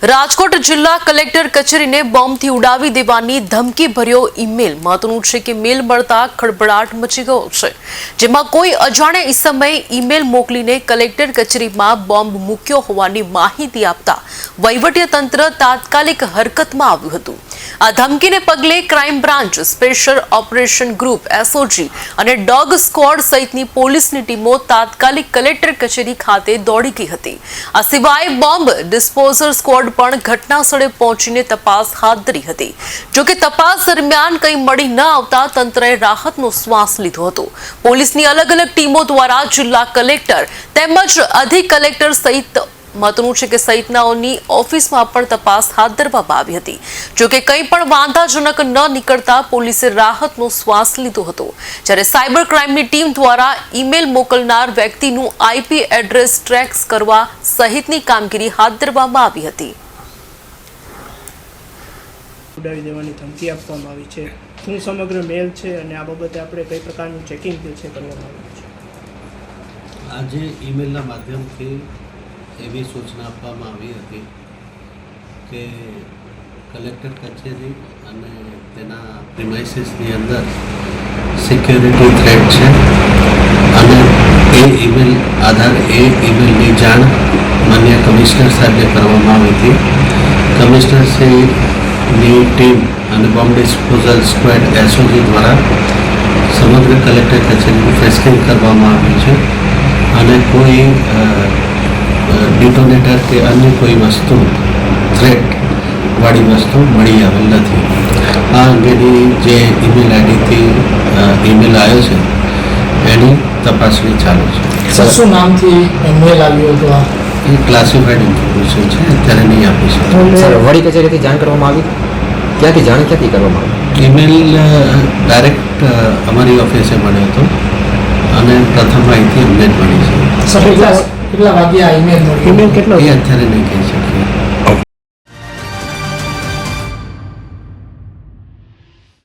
રાજકોટ જિલ્લા કલેક્ટર કચેરીને બોમ્બથી ઉડાવી દેવાની ધમકી ભર્યો ઈમેલ. મહત્વનું છે કે મેલ મળતા ખળભળાટ મચી ગયો છે, જેમાં કોઈ અજાણ્યા ઈસમે ઈમેલ મોકલીને કલેક્ટર કચેરીમાં બોમ્બ મૂક્યો હોવાની માહિતી આપતા વહીવટી તંત્ર તાત્કાલિક હરકતમાં આવ્યું હતું. આ ધમકીને પગલે crime branch, special operation group SOG અને ડોગ સ્ક્વોડ સહિતની પોલીસની ટીમો તાત્કાલિક કલેક્ટર કચેરી ખાતે દોડી ગઈ હતી. આ સિવાય બોમ્બ ડિસ્પોઝલ સ્ક્વોડ પણ ઘટના સ્થળે પહોંચીને તપાસ હાથ ધરી હતી. જોકે તપાસ દરમિયાન કંઈ મળી ન આવતા તંત્રએ રાહતનો શ્વાસ લીધો હતો. પોલીસની અલગ અલગ ટીમો દ્વારા જિલ્લા કલેક્ટર તેમજ અધિક કલેક્ટર સહિત મહત્વનું છે કે સહિતનાઓની ઓફિસમાં પણ તપાસ હાથ ધરવામાં આવી હતી. જોકે કંઈ પણ વાંધાજનક ન નીકળતા પોલીસે રાહતનો શ્વાસ લીધો હતો. જ્યારે સાયબર ક્રાઇમની ટીમ દ્વારા ઈમેલ મોકલનાર વ્યક્તિનું આઈપી એડ્રેસ ટ્રેક કરવા સહિતની કામગીરી હાથ ધરવામાં આવી હતી. ઉડાવી દેવાની ધમકી આપવામાં આવી છે. શું સમગ્ર મેલ છે અને આ બાબતે આપણે કઈ પ્રકારનું ચેકિંગ છે કરવામાં આવ્યું છે? આજે ઈમેલના માધ્યમથી એવી સૂચના આપવામાં આવી હતી કે કલેક્ટર કચેરી અને તેના પ્રિમાઇસીસની અંદર સિક્યોરિટી થ્રેટ છે અને એ ઈમેલની જાણ માન્ય કમિશનર સાહેબને કરવામાં આવી હતી. કમિશનરશ્રીની ટીમ અને બોમ્બ ડિસ્પોઝલ સ્ક્વોડ એસઓજી દ્વારા સમગ્ર કલેક્ટર કચેરીનું ફ્રેસ્કિંગ કરવામાં આવ્યું છે અને કોઈ ડિટોનેટર કે અન્ય કોઈ વસ્તુ થ્રેટવાળી વસ્તુ મળી આવેલ નથી. આ અંગેની જે ઈમેલ આઈડીથી ઈમેલ આવ્યો છે એની તપાસણી ચાલુ છે. શું નામથી મેલ આવ્યો હતો? એ ક્લાસિફાઈડ ઇન્ફોર્મેશન છે, અત્યારે નહીં આપી શકું. સર, વડી કચેરીથી જાણ કરવામાં આવી? ક્યાંથી કરવામાં આવી? ઈમેલ ડાયરેક્ટ અમારી ઓફિસે મળ્યો હતો અને પ્રથમ માહિતી અમને જ મળી છે. સર, કેટલા વાગ્યા ઈમેલ મળ્યો? ઈમેલ કેટલો એ અત્યારે નહીં કહી શકીએ.